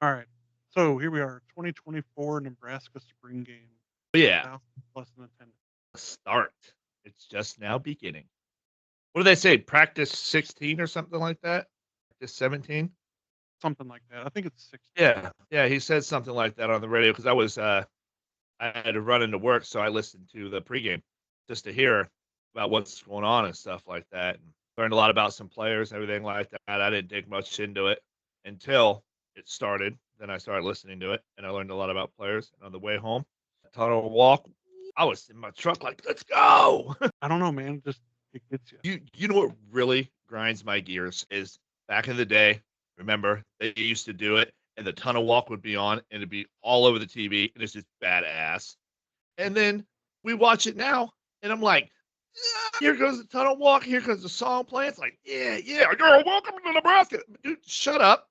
All right. So here we are, 2024 Nebraska Spring Game. But yeah, 1,000 plus in attendance. start. It's just now beginning. What do they say? Practice 16 or something like that? Practice 17? Something like that. I think it's 16. Yeah. Yeah, he said something like that on the radio because I had to run into work, so I listened to the pregame just to hear about what's going on and stuff like that, and learned a lot about some players and everything like that. I didn't dig much into it until it started. Then I started listening to it, and I learned a lot about players. And on the way home, tunnel walk, I was in my truck like, "Let's go!" I don't know, man. Just it gets you. You know what really grinds my gears is back in the day. Remember they used to do it, and the tunnel walk would be on, and it'd be all over the TV, and it's just badass. And then we watch it now, and I'm like, "Yeah, here goes the tunnel walk. Here comes the song playing." It's like, yeah, yeah, girl, welcome to Nebraska. Dude, shut up.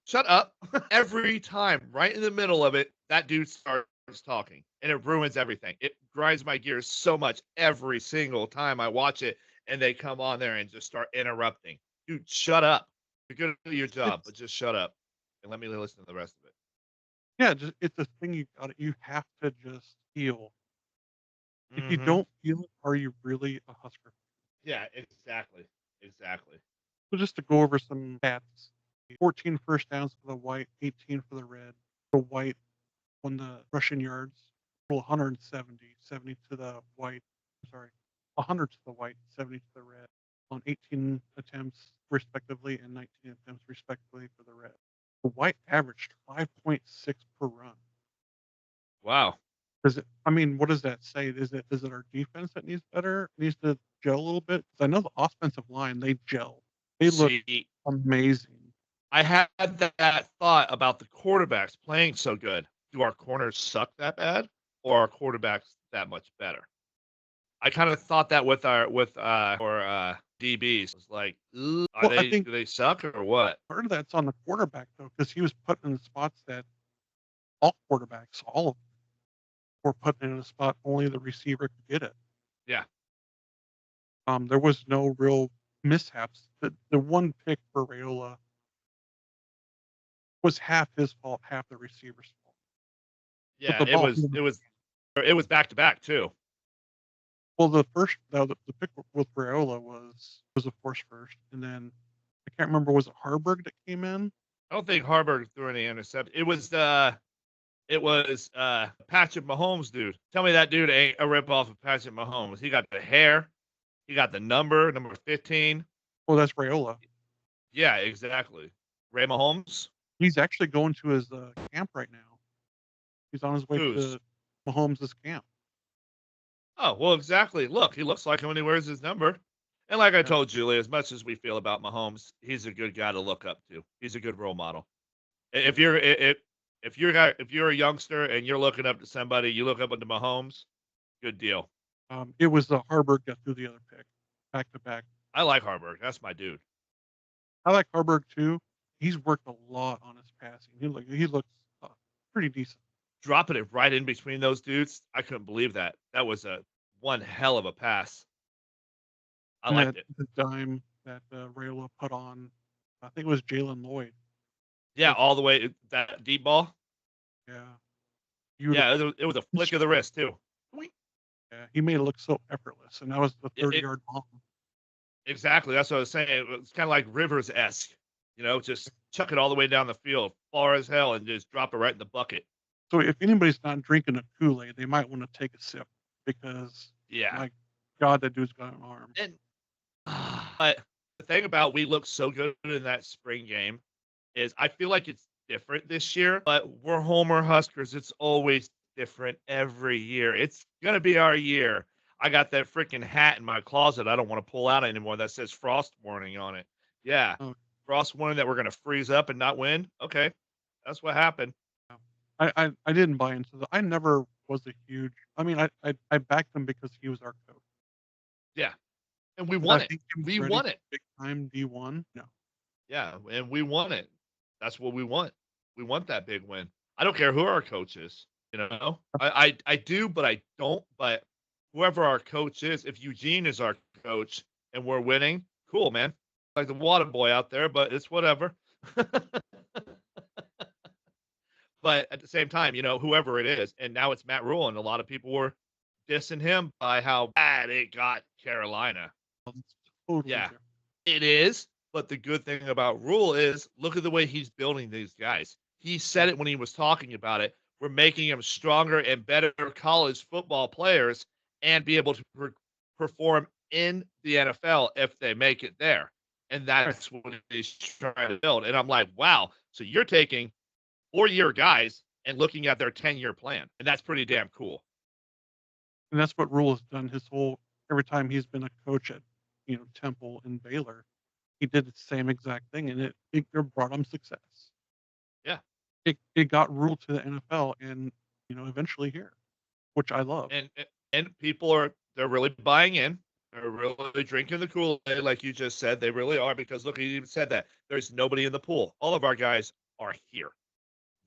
Every time, right in the middle of it, that dude starts talking, and it ruins everything. It grinds my gears so much every single time I watch it, and they come on there and just start interrupting. Dude, shut up. You're good at your job, It's but just shut up and let me listen to the rest of it. yeah, just it's a thing you got. You have to just feel. If you Hmm. don't feel it, are you really a Husker? Yeah, exactly. Exactly. So just to go over some stats: 14 first downs for the white, 18 for the red. The white won the rushing yards, total 170, 70 to the white. Sorry, 100 to the white, 70 to the red, on 18 attempts respectively and 19 attempts respectively for the red. The white averaged 5.6 per run. Wow. Does it? I mean, what does that say? Is it our defense that needs better? Needs to gel a little bit? Because I know the offensive line they gel. They look See, amazing. I had that thought about the quarterbacks playing so good. Do our corners suck that bad, or are quarterbacks that much better? I kind of thought that with our DBs. It's like, "Ooh, are Well, I they think do they suck or what?" part of that's on the quarterback though, because he was put in the spots that all quarterbacks, all of them, were put in a spot only the receiver could get it. Yeah. There was no real mishaps. The one pick for Raiola was half his fault, half the receiver's fault. But Yeah, the it ball, was it was it was back to back too. well, the pick with Raiola was a force first, and then I can't remember, was it Harburg that came in? I don't think Harburg threw any intercept. It was Patrick Mahomes, dude. Tell me that dude ain't a ripoff of Patrick Mahomes. He got the hair, he got the number 15. Well, that's Raiola. Yeah, exactly. Ray Mahomes? He's actually going to his camp right now. He's on his way Who's? to Mahomes' camp. Oh, well, exactly. Look, he looks like him when he wears his number. And like I Yeah. told Julie, as much as we feel about Mahomes, he's a good guy to look up to. He's a good role model. If you're a youngster and you're looking up to somebody, you look up into Mahomes. Good deal. It was the Harburg that threw the other pick, back to back. I like Harburg. That's my dude. I like Harburg too. He's worked a lot on his passing. He looks pretty decent. Dropping it right in between those dudes, I couldn't believe that. That was a one hell of a pass. I And that liked it. the dime that Rayola put on, I think it was Jalen Lloyd. Yeah, Looked, all the way that deep ball. yeah, Yeah, beautiful. it was a He's- flick of the wrist too. Yeah, he made it look so effortless, and that was the It, 30-yard bomb. Exactly. That's what I was saying. It's kind of like Rivers esque, just chuck it all the way down the field, far as hell, and just drop it right in the bucket. So if anybody's not drinking a Kool-Aid, they might want to take a sip because Yeah. my God, that dude's got an arm. And but the thing about we look so good in that spring game is I feel like it's different this year, but we're Homer Huskers. It's always different every year. It's gonna be our year. I got that freaking hat in my closet I don't want to pull out anymore that says frost warning on it. Yeah. Oh, Frost warning that we're gonna freeze up and not win. Okay. That's what happened. yeah. I didn't buy into the. I never was a huge. I mean, I backed him because he was our coach. Yeah. And we Did I won it. think he was We ready won for it. big time D1? No. Yeah, and we won it. That's what we want. We want that big win. I don't care who our coach is. I do, but I don't. But whoever our coach is, if Eugene is our coach and we're winning, cool, man. Like the water boy out there, but it's whatever. But at the same time, whoever it is, and now it's Matt Rule, and a lot of people were dissing him by how bad it got Carolina. It's totally Yeah, different. it is. But the good thing about Rule is look at the way he's building these guys. He said it when he was talking about it. We're making them stronger and better college football players and be able to perform in the NFL if they make it there. And Right. that's what he's trying to build. And I'm like, wow. So you're taking 4-year guys and looking at their 10-year plan. And that's pretty damn cool. And that's what Rule has done every time he's been a coach at, Temple and Baylor. He did the same exact thing, and it brought him success. Yeah. It got Rule to the NFL and, eventually here, which I love. And people they're really buying in. They're really drinking the Kool-Aid, like you just said. They really are, because look, you even said that. There's nobody in the pool. All of our guys are here.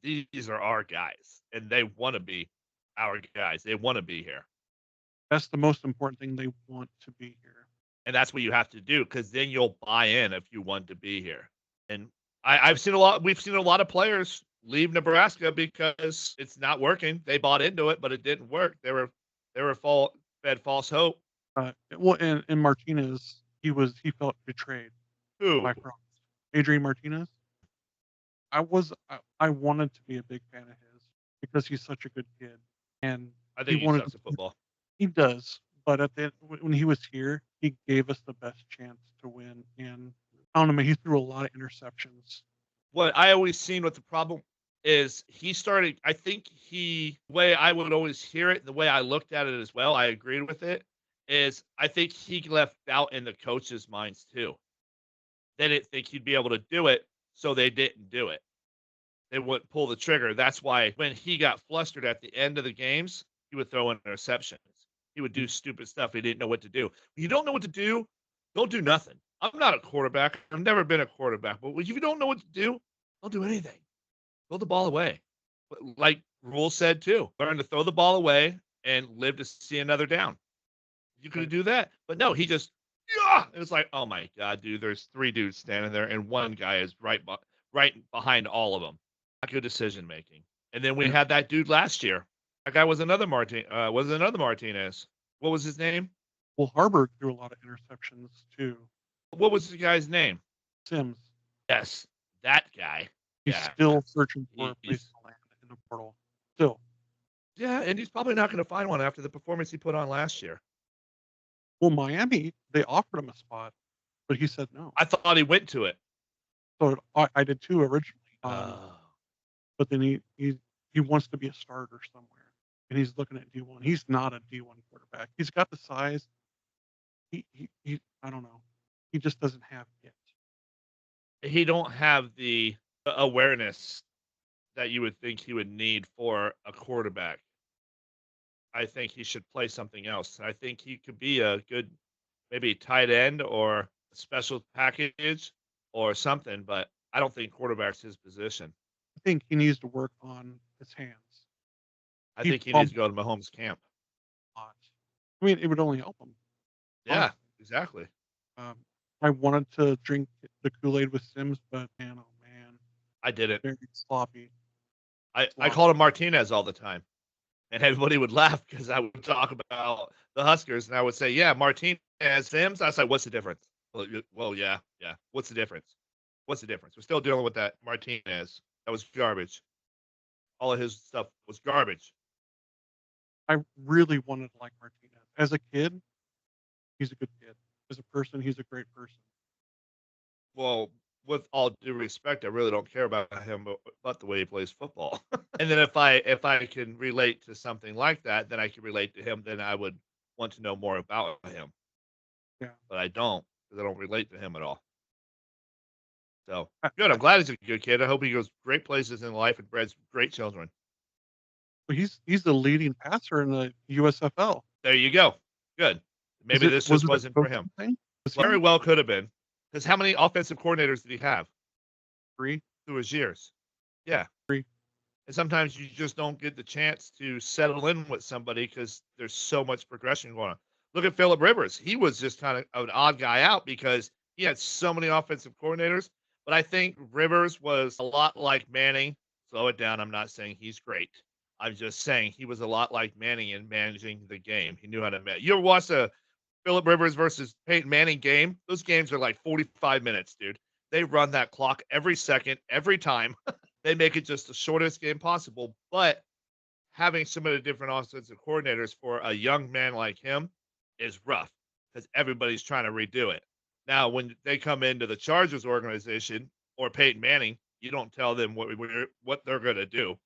These are our guys, and they want to be our guys. They want to be here. That's the most important thing. They want to be here. And that's what you have to do, because then you'll buy in if you want to be here. And we've seen a lot of players leave Nebraska because it's not working. They bought into it, but it didn't work. They were fed false hope. Well, and Martinez, he felt betrayed Who? by Frost. Adrian Martinez. I wanted to be a big fan of his because he's such a good kid, and I think he sucks at football. He does, but when he was here, he gave us the best chance to win. And I don't know, man, he threw a lot of interceptions. What I always seen what the problem is, I think the way I would always hear it, the way I looked at it as well, I agreed with it, is I think he left doubt in the coaches' minds too. They didn't think he'd be able to do it, so they didn't do it. They wouldn't pull the trigger. That's why when he got flustered at the end of the games, he would throw in interceptions. He would do stupid stuff. He didn't know what to do. When you don't know what to do, don't do nothing. I'm not a quarterback. I've never been a quarterback. But if you don't know what to do, don't do anything. Throw the ball away. Like Rule said too, learn to throw the ball away and live to see another down. You could do that. But no, he just, it was like, oh my God, dude, there's 3 dudes standing there and one guy is right behind all of them. Not good decision making. And then we had that dude last year. That guy was another Martinez. What was his name? Well, Harburg threw a lot of interceptions too. What was the guy's name? Sims. Yes, that guy. He's still searching for a place to land in the portal. Still. Yeah, and he's probably not going to find one after the performance he put on last year. Well, Miami, they offered him a spot, but he said no. I thought he went to it. So I did too originally. But then he wants to be a starter somewhere, and he's looking at D1. He's not a D1 quarterback. He's got the size. He I don't know. He just doesn't have it. He don't have the awareness that you would think he would need for a quarterback. I think he should play something else. I think he could be a good, maybe tight end or a special package or something, but I don't think quarterback's his position. I think he needs to work on his hands. I think he needs to go to Mahomes' camp. I mean, it would only help him. Yeah, exactly. I wanted to drink the Kool-Aid with Sims, but man, oh man, I didn't. Very sloppy. I called him Martinez all the time, and everybody would laugh because I would talk about the Huskers, and I would say, "Yeah, Martinez, Sims." I was like, "What's the difference?" Well, yeah. What's the difference? What's the difference? We're still dealing with that Martinez. That was garbage. All of his stuff was garbage. I really wanted to like Martinez. As a kid, he's a good kid. As a person, he's a great person. Well, with all due respect, I really don't care about him, but the way he plays football. And then if I can relate to something like that, then I can relate to him. Then I would want to know more about him. Yeah. But I don't, because I don't relate to him at all. So good. I'm glad he's a good kid. I hope he goes great places in life and brings great children. Well, he's the leading passer in the USFL. There you go. Good. Maybe this just wasn't for him. Very well could have been. Because how many offensive coordinators did he have? 3 through his years. Yeah. 3. And sometimes you just don't get the chance to settle in with somebody because there's so much progression going on. Look at Phillip Rivers. He was just kind of an odd guy out because he had so many offensive coordinators. But I think Rivers was a lot like Manning, Slow it down. I'm not saying he's great. I'm just saying he was a lot like Manning in managing the game. He knew how to manage. You ever watch a Phillip Rivers versus Peyton Manning game? Those games are like 45 minutes, dude. They run that clock every second, every time. They make it just the shortest game possible. But having so many different offensive coordinators for a young man like him is rough because everybody's trying to redo it. Now, when they come into the Chargers organization or Peyton Manning, you don't tell them what they're going to do.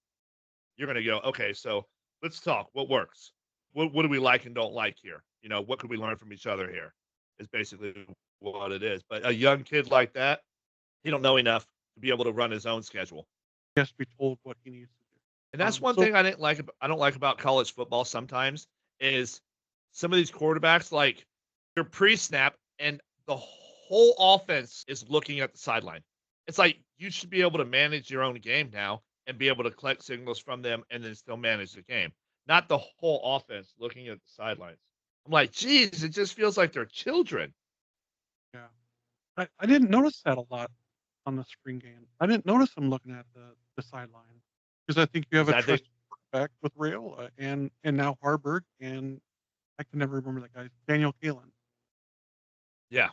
You're going to go, okay, so let's talk. What works? What do we like and don't like here? What could we learn from each other here? Is basically what it is. But a young kid like that, he don't know enough to be able to run his own schedule. He has to be told what he needs to do. And that's one So thing I don't like about college football sometimes is some of these quarterbacks, like, they're pre-snap and the whole offense is looking at the sideline. It's like you should be able to manage your own game now and be able to collect signals from them and then still manage the game, not the whole offense looking at the sidelines. I'm like, geez, it just feels like they're children. yeah, I didn't notice that a lot on the spring game. I didn't notice him looking at the sideline because I think you have a I think, trusted quarterback with Rayola and now Harburg, and I can never remember that guy, Daniel Kalen. yeah,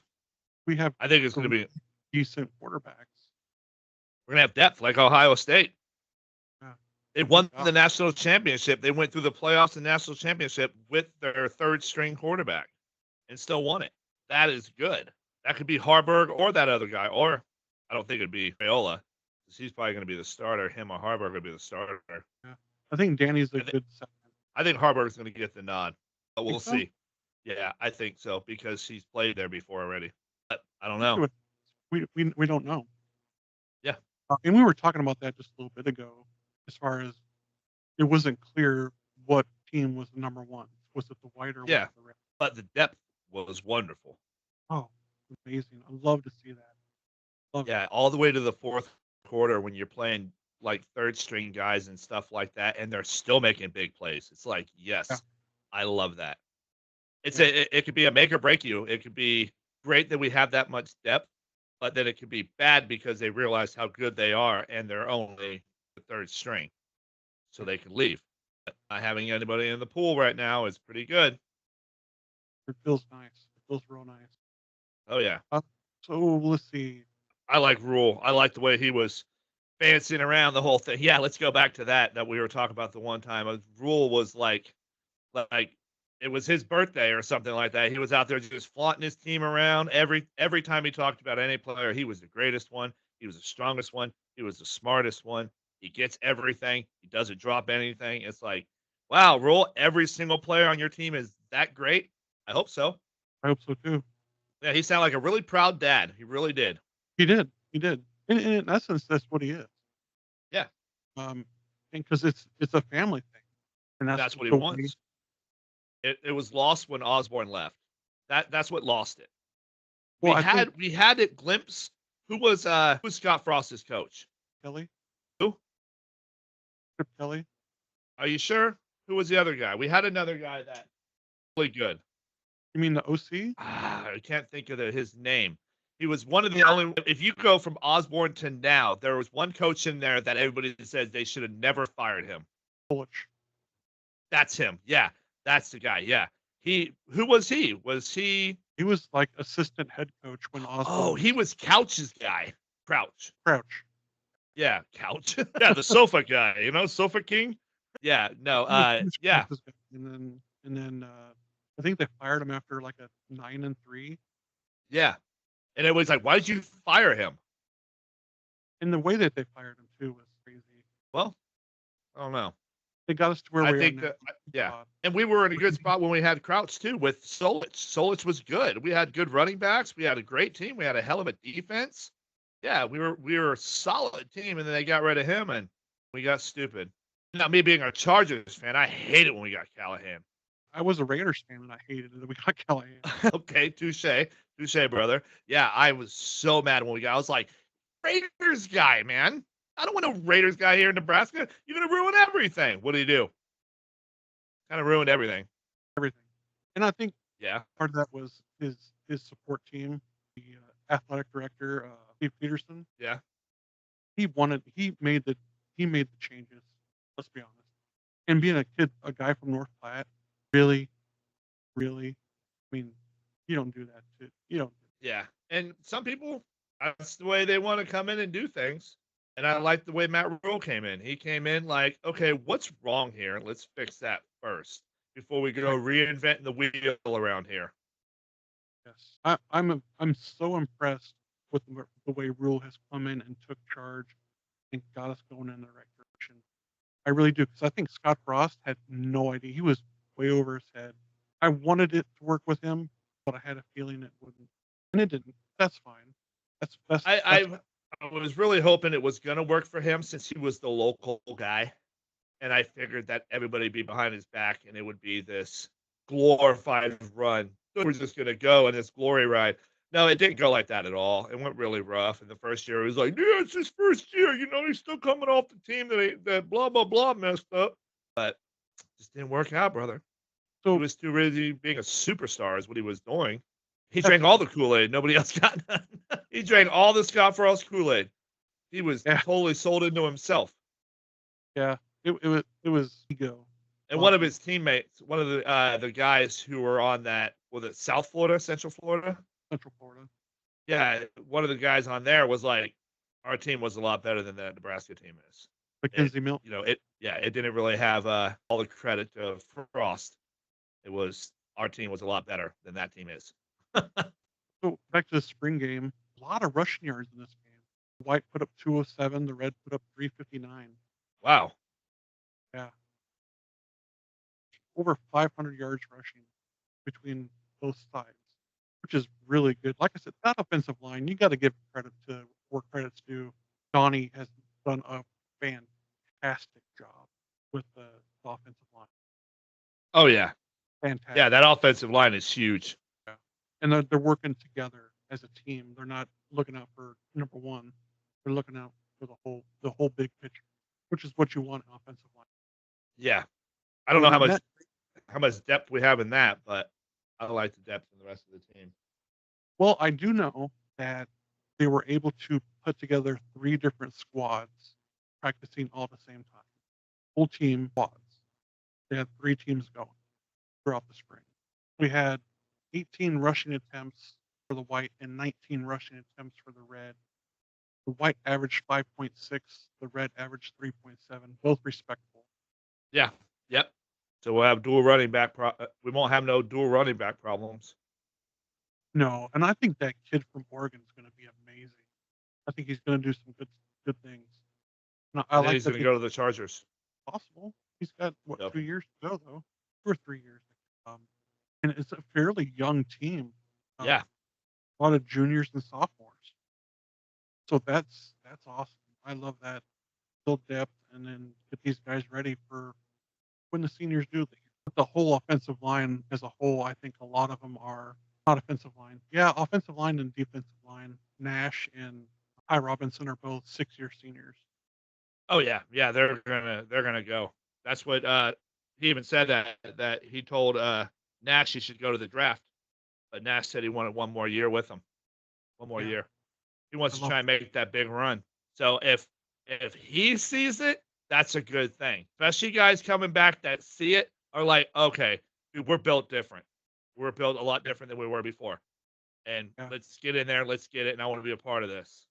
We have I think it's going to be decent quarterbacks. we're going to have depth like Ohio State. Yeah. They won the national championship. They went through the playoffs and national championship with their third string quarterback and still won it. That is good. That could be Harburg or that other guy, or I don't think it'd be Rayola because he's probably going to be the starter. Him or Harburg would be the starter. Yeah. I think Danny's a good second. I think Harburg's going to get the nod, but we'll so? see. Yeah, I think so because he's played there before already. But I don't know. We don't know. Yeah. And we were talking about that just a little bit ago, as far as it wasn't clear what team was the number one. Was it the white or was it the red? But the depth was wonderful. Oh, amazing. I love to see that. All the way to the fourth quarter when you're playing like third string guys and stuff like that, and they're still making big plays. It's like, yes, I love that. It could be a make or break you. It could be great that we have that much depth, but then it could be bad because they realize how good they are and they're only the third string, so they can leave. But not having anybody in the pool right now is pretty good. It feels nice. It feels real nice. Oh yeah. So let's see. I like Rule. I like the way he was fancying around the whole thing. Yeah, let's go back to that we were talking about the one time. Rule was like it was his birthday or something like that. He was out there just flaunting his team around. Every time he talked about any player, he was the greatest one. He was the strongest one. He was the smartest one. He gets everything. He doesn't drop anything. It's like, wow, Rule, every single player on your team is that great? I hope so. I hope so too. Yeah, he sounded like a really proud dad. He really did. He did. And in essence, that's what he is. Yeah. And because it's a family thing. And that's what he wants. It was lost when Osborne left. That's what lost it. Well, we had it glimpse. Who was Scott Frost's coach? Kelly. Who? Chip Kelly. Are you sure? Who was the other guy? We had another guy that really good. You mean the OC? I can't think of his name. He was one of the only. If you go from Osborne to now, there was one coach in there that everybody said they should have never fired him. Bullich. That's him. Yeah, that's the guy. Yeah. Who was he? Was he? He was like assistant head coach when Osborne. Oh, he was Couch's guy. Crouch. Yeah, Couch. Yeah, the sofa guy. Sofa king. Yeah. No. Yeah. And then I think they fired him after like a 9-3. Yeah. And it was like, why did you fire him? And the way that they fired him too was crazy. Well, I don't know. They got us to where we are now. Yeah. And we were in a good spot when we had Crouch too with Solich. Solich was good. We had good running backs. We had a great team. We had a hell of a defense. Yeah, we were a solid team, and then they got rid of him, and we got stupid. Now, me being a Chargers fan, I hated when we got Callahan. I was a Raiders fan, and I hated it that we got Callahan. Okay, touche, brother. Yeah, I was so mad when we got. I was like, Raiders guy, man. I don't want a Raiders guy here in Nebraska. You're gonna ruin everything. What do you do? Kind of ruined everything. And I think part of that was his support team, the athletic director, Steve Peterson. Yeah. He made the he made the changes. Let's be honest. And being a guy from North Platte, really, really, I mean, you don't do that. You don't. Yeah. And some people, that's the way they want to come in and do things. And I like the way Matt Rule came in. He came in like, okay, what's wrong here? Let's fix that first before we go Right. reinventing the wheel around here. Yes, I'm so impressed with the way Rule has come in and took charge and got us going in the right direction. I really do, because I think Scott Frost had no idea. He was way over his head. I wanted it to work with him, but I had a feeling it wouldn't, and it didn't. That's fine. I, That's I I was really hoping it was gonna work for him since he was the local guy. And I figured that everybody would be behind his back and it would be this glorified run. We're just gonna go in this glory ride. No, it didn't go like that at all. It went really rough. In the first year, he was like, "Yeah, it's his first year. You know, he's still coming off the team that blah blah blah messed up." But it just didn't work out, brother. He so was too busy being a superstar, is what he was doing. He that's drank all the Kool Aid. Nobody else got none. He drank all the Scott Frost Kool Aid. He was yeah, totally sold into himself. yeah. It was ego. And one Um, of his teammates, one of the guys who were on that, was it South Florida, Central Florida? Central Florida. Yeah, one of the guys on there was like, our team was a lot better than that Nebraska team is. It, Mackenzie Milton. it didn't really have all the credit to Frost. It was our team was a lot better than that team is. So back to the spring game. A lot of rushing yards in this game. The White put up 207. The Red put up 359. Wow. Yeah, over 500 yards rushing between both sides, which is really good. Like I said, that offensive line, you got to give credit to where credit's due. Donnie has done a fantastic job with the offensive line. Oh yeah, yeah. Fantastic. That offensive line is huge. Yeah. And they're working together as a team. They're not looking out for number one. They're looking out for the whole big picture, which is what you want in offensive line. Yeah, I don't So know net how much depth we have in that, but I like the depth in the rest of the team. Well, I do know that they were able to put together 3 different squads practicing all at the same time. Full team squads. They had 3 teams going throughout the spring. We had 18 rushing attempts for the White and 19 rushing attempts for the Red. The White averaged 5.6, the Red averaged 3.7, both respectable. Yeah. Yep. So we'll have dual running back. We won't have no dual running back problems. No, and I think that kid from Oregon is going to be amazing. I think he's going to do some good things. And I I think like he's that going to go to the Chargers. possible. He's got what Yep. 2 years to go though, 2 or 3 years. Um, and it's a fairly young team. Yeah. A lot of juniors and sophomores. So that's awesome. I love that. Build depth and then get these guys ready for when the seniors do leave. But the whole offensive line as a whole, I think a lot of them are not offensive line. Yeah, offensive line and defensive line. Nash and Ty Robinson are both 6-year seniors. Oh yeah. Yeah. They're gonna go. That's what he even said that he told Nash he should go to the draft, but Nash said he wanted one more year with him. One more Yeah, year. He I wants to love try and make that big run. So if he sees it, that's a good thing. Especially guys coming back that see it are like, okay, dude, we're built different. We're built a lot different than we were before. And yeah. let's get in there, let's get it, and I want to be a part of this.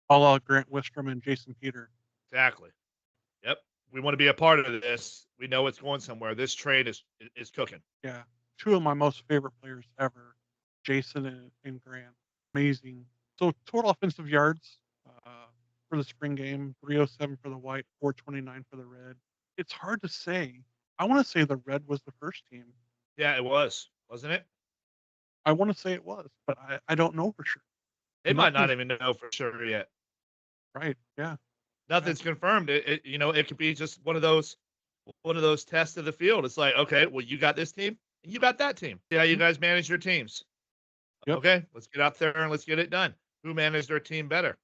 All Grant Wistrom and Jason Peter. Exactly. Yep. We want to be a part of this. We know it's going somewhere. This train is cooking. Yeah, 2 of my most favorite players ever, Jason and Grant. Amazing. So total offensive yards for the spring game, 307 for the White, 429 for the Red. It's hard to say. I want to say the Red was the first team. Yeah, it was, wasn't it? I want to say it was, but I don't know for sure. They might not Nothing's even know for sure yet. right. Yeah. Nothing's confirmed. It could be just one of those tests of the field. It's like, okay, well, you got this team and you got that team. See how you Mhm. guys manage your teams. Yep. Okay, let's get out there and let's get it done. Who managed their team better?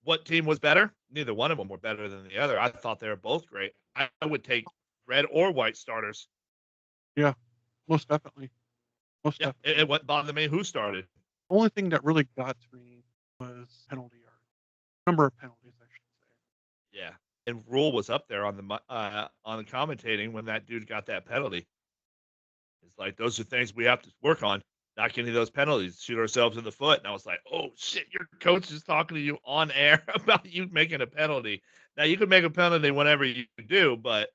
What team was better? Neither one of them were better than the other. I thought they were both great. I would take red or white starters. Yeah. Most definitely. Most Yeah, definitely. it wouldn't bother me who started. The only thing that really got to me was penalty yards. Number of penalties, I should say. Yeah, And Rule was up there on the commentating when that dude got that penalty. It's like, those are things we have to work on. Not getting those penalties, shoot ourselves in the foot. And I was like, oh shit, your coach is talking to you on air about you making a penalty. Now you can make a penalty whenever you do, but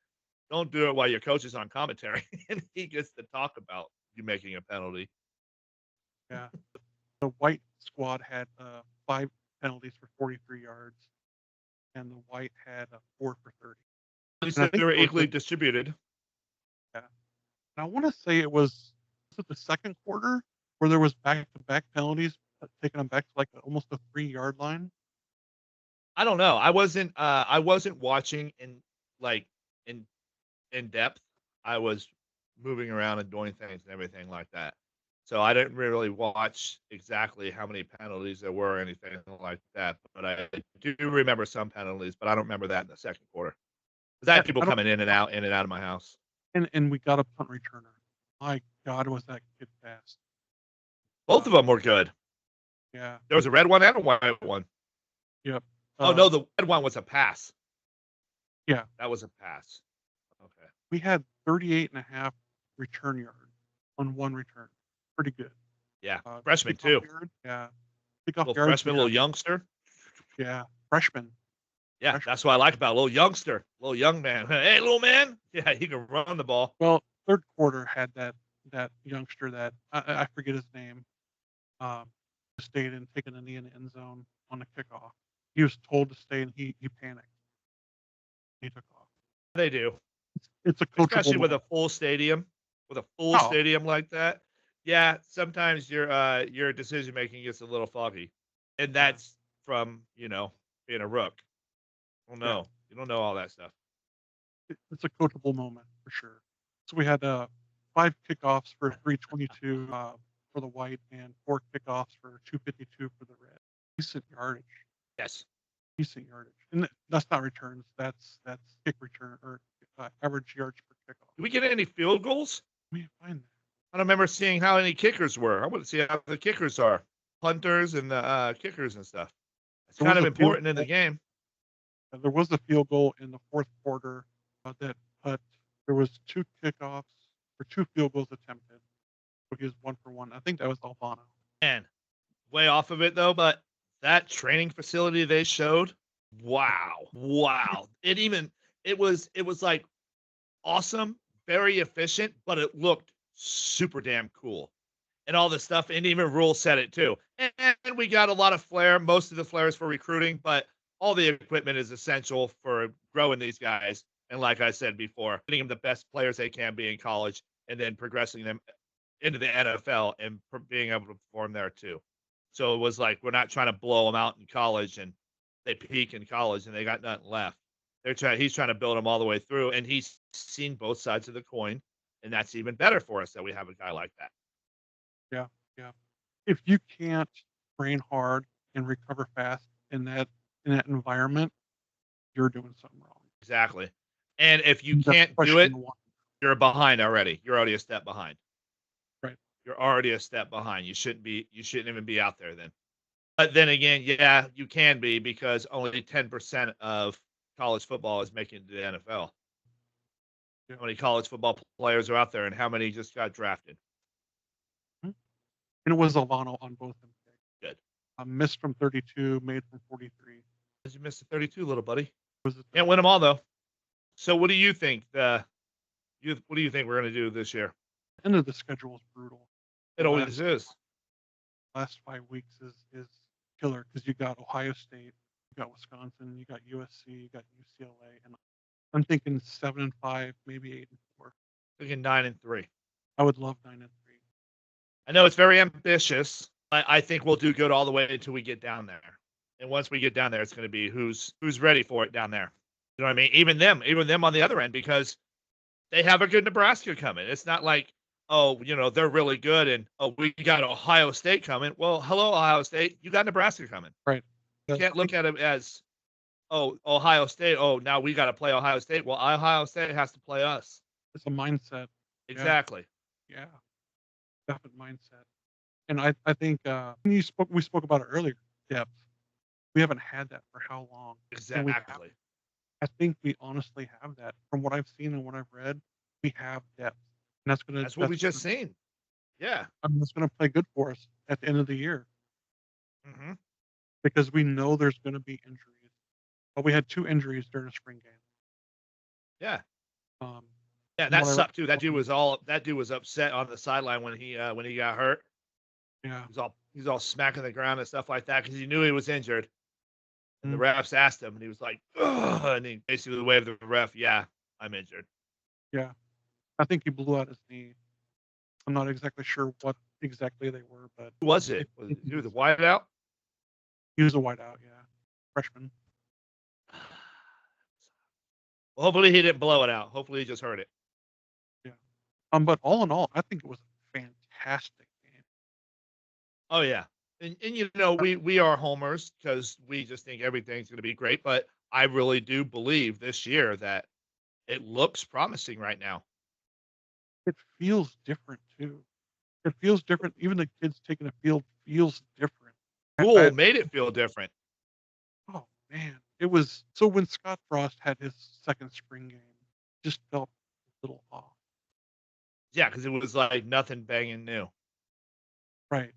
don't do it while your coach is on commentary and he gets to talk about you making a penalty. Yeah. The white squad had 5 penalties for 43 yards, and the white had 4 for 30. At least And I they think were there was equally distributed. yeah. And I want to say was it the second quarter where there was back-to-back penalties, taking them back to like almost the 3-yard line. I don't know. I wasn't watching like in in depth. I was moving around and doing things and everything like that. So I didn't really watch exactly how many penalties there were or anything like that. But I do remember some penalties, but I don't remember that in the second quarter. 'Cause I Yeah, had people I don't. coming in and out of my house. And we got a punt returner. My God, was that kid fast? Both of them were good. Yeah. There was a red one and a white one. Yep. Oh no, the red one was a pass. Yeah. That was a pass. Okay. We had 38.5 return yards on one return. Pretty good. Yeah. Freshman Kickoff too. yard, yeah. Kickoff Little yards. freshman, little youngster. Yeah. Freshman. Yeah, that's what I like about a little youngster, little young man. Hey, little man. Yeah, he can run the ball. Well, third quarter had that youngster that I forget his name. Stayed and taken a knee in the end zone on the kickoff. He was told to stay, and he panicked. He took off. They do. It's a coachable Especially with a moment. full stadium. With a full Oh, stadium like that. Yeah, sometimes your decision making gets a little foggy. And yeah, that's from, being a rook. Well, yeah. no. You don't know all that stuff. It's a coachable moment for sure. So we had 5 kickoffs for 322 for the white, and 4 kickoffs for 252 for the red. Decent yardage. Yes. Decent yardage, and that's not returns. That's kick return or average yards per kickoff. Did we get any field goals? Let me find that. I don't remember seeing how any kickers were. I want to see how the kickers are. Punters and the kickers and stuff. It's There kind was of a field important in the goal. game. There was a field goal in the fourth quarter that but there was 2 kickoffs or 2 field goals attempted. So he was 1 for 1. I think that was Albano. Man, way off of it though, but that training facility they showed, wow. Wow. It was like awesome, very efficient, but it looked super damn cool. And all this stuff, and even Rule said it too. And we got a lot of flair. Most of the flair is for recruiting, but all the equipment is essential for growing these guys. And like I said before, getting them the best players they can be in college, and then progressing them into the NFL and being able to perform there too. So it was like we're not trying to blow them out in college and they peak in college and they got nothing left. He's trying to build them all the way through, and he's seen both sides of the coin, and that's even better for us that we have a guy like that. Yeah, yeah. If you can't train hard and recover fast in that environment, you're doing something wrong. Exactly. And if you That's can't do question it, one. you're behind already. You're already a step behind. Right. You're already a step behind. You shouldn't even be out there then. But then again, yeah, you can be because only 10% of college football is making it to the NFL. Yeah. How many college football players are out there and how many just got drafted? Mhm. And it was Albano on both of them. Good. Missed from 32, made from 43. You missed the 32, little buddy. Was it Can't win them all though. So what do you think? What do you think we're going to do this year? the end of the schedule is brutal. It The always is. last 5 weeks is killer because you got Ohio State, you got Wisconsin, you got USC, you got UCLA, and I'm thinking 7-5, maybe 8-4. Thinking 9-3. I would love 9-3. I know it's very ambitious. I think we'll do good all the way until we get down there. And once we get down there, it's going to be who's ready for it down there. You know what I mean? Even them on the other end, because they have a good Nebraska coming. It's not like, oh, they're really good and, oh, we got Ohio State coming. Well, hello, Ohio State. You got Nebraska coming. Right. You can't look at it as, oh, Ohio State. Oh, now we got to play Ohio State. Well, Ohio State has to play us. It's a mindset. Exactly. Yeah. Definite mindset. And I think we spoke about it earlier. Depth. We haven't had that for how long? And Exactly. I think we honestly have that. From what I've seen and what I've read, we have depth, and That's what we just seen. Yeah. that's gonna play good for us at the end of the year Hmm. because we know there's gonna be injuries. But we had 2 injuries during the spring game. Yeah. Um, Yeah, from that what I read, sucked too. That dude was upset on the sideline when he got hurt. yeah. He's all smacking the ground and stuff like that because he knew he was injured. And the Mm, refs asked him, and he was like, "Ugh," and he basically waved the ref. Yeah, I'm injured. yeah. I think he blew out his knee. I'm not exactly sure what exactly they were, but Who was I it? Was think he was a wideout? he was a wideout, yeah. Freshman. Well, hopefully he didn't blow it out. Hopefully he just hurt it. Yeah. But all in all, I think it was a fantastic game. Oh yeah, and we are homers because we just think everything's going to be great. But I really do believe this year that it looks promising right now. It feels different too. It feels different. Even the kids taking the field feels different. School made it feel different. Oh man, it was so when Scott Frost had his second spring game, just felt a little off. Yeah, because it was like nothing banging new. Right.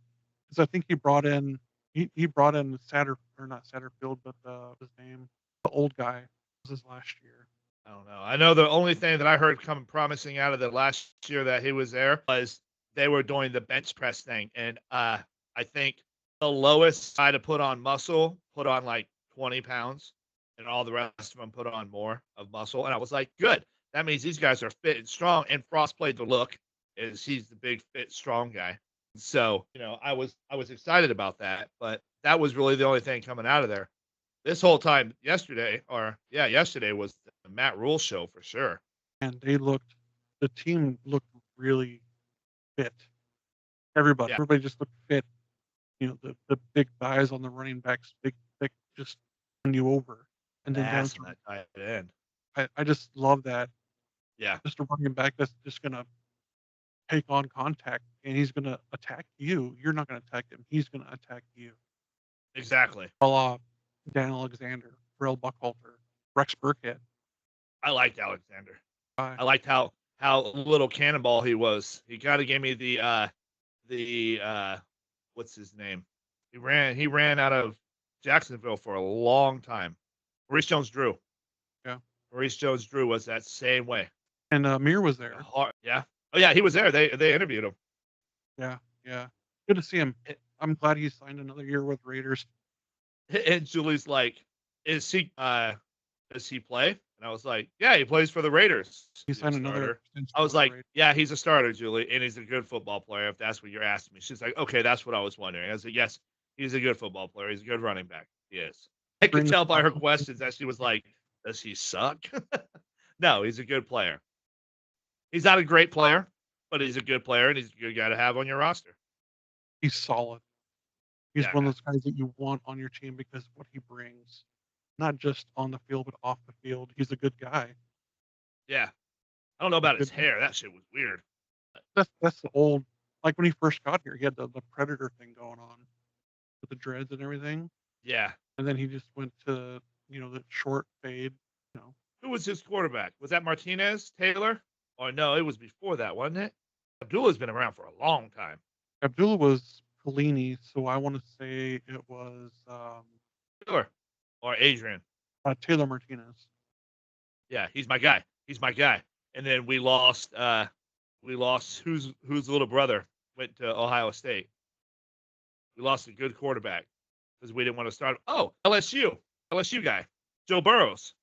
Because I think he brought in Satter or not Satterfield, but his name, the old guy was his last year. I don't know. I know the only thing that I heard coming promising out of the last year that he was there was they were doing the bench press thing, and I think the lowest side to put on muscle put on like 20 pounds, and all the rest of them put on more of muscle. And I was like, good. That means these guys are fit and strong. And Frost played the look, is he's the big fit strong guy. So I was excited about that, but that was really the only thing coming out of there. This whole time yesterday was the Matt Rule show for sure. And the team looked really fit. Yeah, Everybody just looked fit. You know, the big guys on the running backs, big, thick, just run you over. And then down ass in through, that tight end. I just love that. Yeah, Just a running back that's just going to take on contact and he's going to attack you. You're not going to attack him. He's going to attack you. exactly. A la Dan Alexander, Terrell Buckhalter, Rex Burkhead. I liked Alexander. Uh, I liked how little cannonball he was. He kind of gave me the what's his name? He ran out of Jacksonville for a long time. Maurice Jones-Drew. yeah. Maurice Jones-Drew was that same way. And Mir was there. Yeah. Oh yeah, he was there. They interviewed him. Yeah. Yeah. Good to see him. I'm glad he signed another year with Raiders. And Julie's like, does he play? And I was like, yeah, he plays for the Raiders. He He's a signed another starter. extension I was with the like, Raiders. yeah, he's a starter, Julie, and he's a good football player, if that's what you're asking me. She's like, okay, that's what I was wondering. I said, yes, he's a good football player. He's a good running back. He is. I could Brings tell by her lots of questions that she was like, does he suck? No, he's a good player. He's not a great player, but he's a good player, and he's a good guy to have on your roster. He's solid. He's Yeah, one of those guys that you want on your team because of what he brings. Not just on the field, but off the field. He's a good guy. yeah. I don't know He's about a his good hair. That shit was weird. that's the old like when he first got here, he had the predator thing going on with the dreads and everything. Yeah. And then he just went to, the short fade, you know. Who was his quarterback? Was that Martinez, Taylor? Or no, it was before that, wasn't it? Abdullah's been around for a long time. Abdullah was Collini, so I want to say it was Taylor or Adrian. Taylor Martinez. Yeah, he's my guy. He's my guy. And then we lost whose little brother went to Ohio State. We lost a good quarterback because we didn't want to start. Oh, LSU guy, Joe Burrows.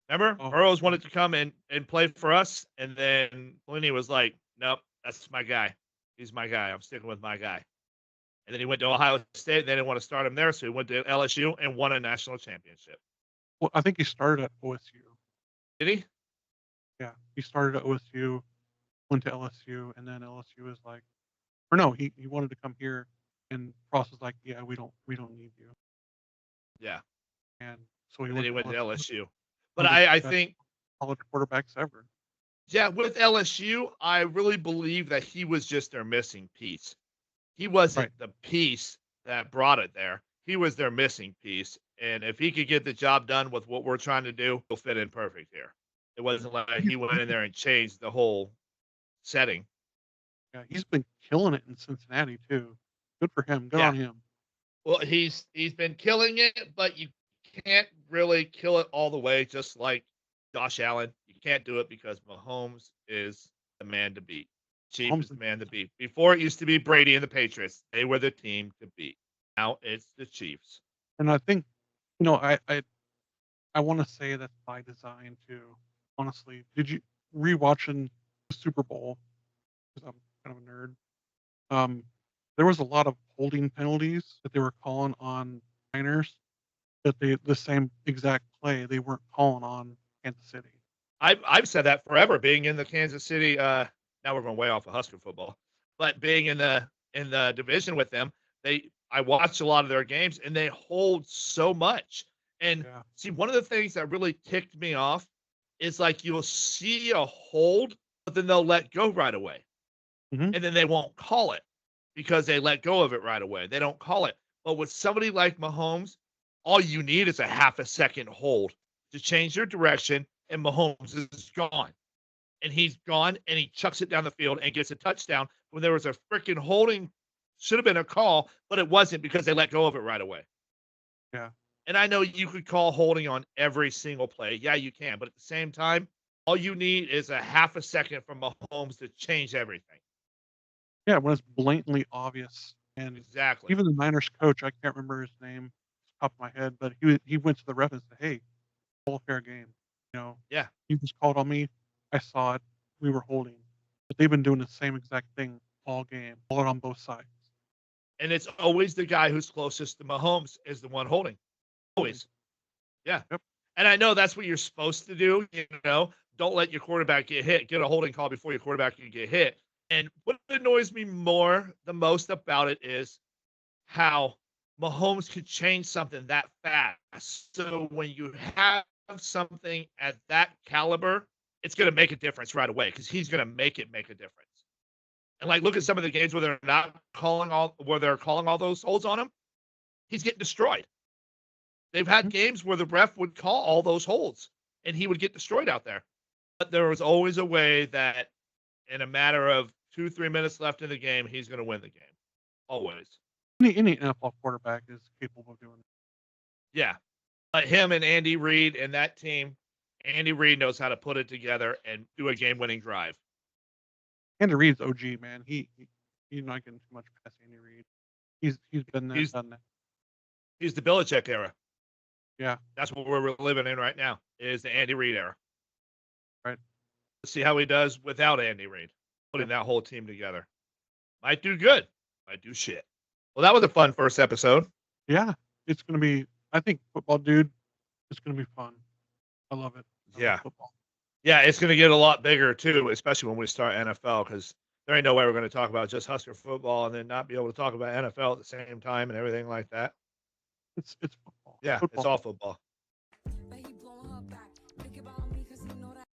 Remember, Oh, Burrows wanted to come and play for us, and then Clooney was like, "Nope, that's my guy. He's my guy. I'm sticking with my guy." And then he went to Ohio State. And they didn't want to start him there, so he went to LSU and won a national championship. well, I think he started at OSU. Did he? Yeah, he started at OSU, went to LSU, and then LSU was like, or no, he wanted to come here, and Frost was like, yeah, we don't need you, Yeah. and so he And then went he to went to LSU, LSU. But one of the I best think, college quarterbacks ever. yeah, with LSU, I really believe that he was just their missing piece. He wasn't Right. the piece that brought it there. He was their missing piece. And if he could get the job done with what we're trying to do, he'll fit in perfect here. It wasn't like He's, he went he's in been, there and changed the whole setting. yeah, he's been killing it in Cincinnati too. Good for him. Good Yeah. on him. Well, he's been killing it, but you can't really kill it all the way, just like Josh Allen. You can't do it because Mahomes is the man to beat. Chief is Mahomes, the man to beat. Before it used to be Brady and the Patriots. They were the team to beat. Now it's the Chiefs. and I think, I want to say that's by design too. Honestly, did you rewatching the Super Bowl? Because I'm kind of a nerd. Um, there was a lot of holding penalties that they were calling on Niners that the same exact play they weren't calling on Kansas City. I've said that forever. Being in the Kansas City, now we're going way off of Husker football, but being in the division with them, I watched a lot of their games and they hold so much. And Yeah. see, one of the things that really ticked me off is like you'll see a hold, but then they'll let go right away, Hmm. and then they won't call it because they let go of it right away. They don't call it. But with somebody like Mahomes, all you need is a half a second hold to change your direction, and Mahomes is gone. And he's gone, and he chucks it down the field and gets a touchdown when there was a freaking holding. Should have been a call, but it wasn't because they let go of it right away. Yeah. And I know you could call holding on every single play. Yeah, you can. But at the same time, all you need is a half a second from Mahomes to change everything. Yeah. When it's blatantly obvious, and Exactly. even the Niners coach, I can't remember his name off the top of my head, but he went to the ref and said, "Hey, all fair game. Yeah. You just called on me. I saw it. We were holding." But they've been doing the same exact thing all game, all on both sides. And it's always the guy who's closest to Mahomes is the one holding. Always. Yeah. Yep. And I know that's what you're supposed to do. Don't let your quarterback get hit. Get a holding call before your quarterback can get hit. And what annoys me the most about it is how Mahomes could change something that fast. So when you have something at that caliber, it's going to make a difference right away because he's going to make a difference. And like, look at some of the games where they're calling all those holds on him. He's getting destroyed. They've had Mhm. games where the ref would call all those holds and he would get destroyed out there. But there was always a way that in a matter of 2-3 minutes left in the game, he's going to win the game. Always. Any NFL quarterback is capable of doing it. Yeah. But him and Andy Reid and that team, Andy Reid knows how to put it together and do a game-winning drive. Andy Reid's OG, man. He's not getting too much past Andy Reid. He's been there, done that. He's the Belichick era. Yeah. That's what we're living in right now, is the Andy Reid era. Right. Let's see how he does without Andy Reid, putting that whole team together. Might do good. Might do shit. Well, that was a fun first episode. Yeah. It's gonna be. I think football, dude. It's gonna be fun. I love it. I love football. Yeah, it's going to get a lot bigger too, especially when we start NFL, because there ain't no way we're going to talk about just Husker football and then not be able to talk about NFL at the same time and everything like that. It's football. Yeah, Football. it's all football.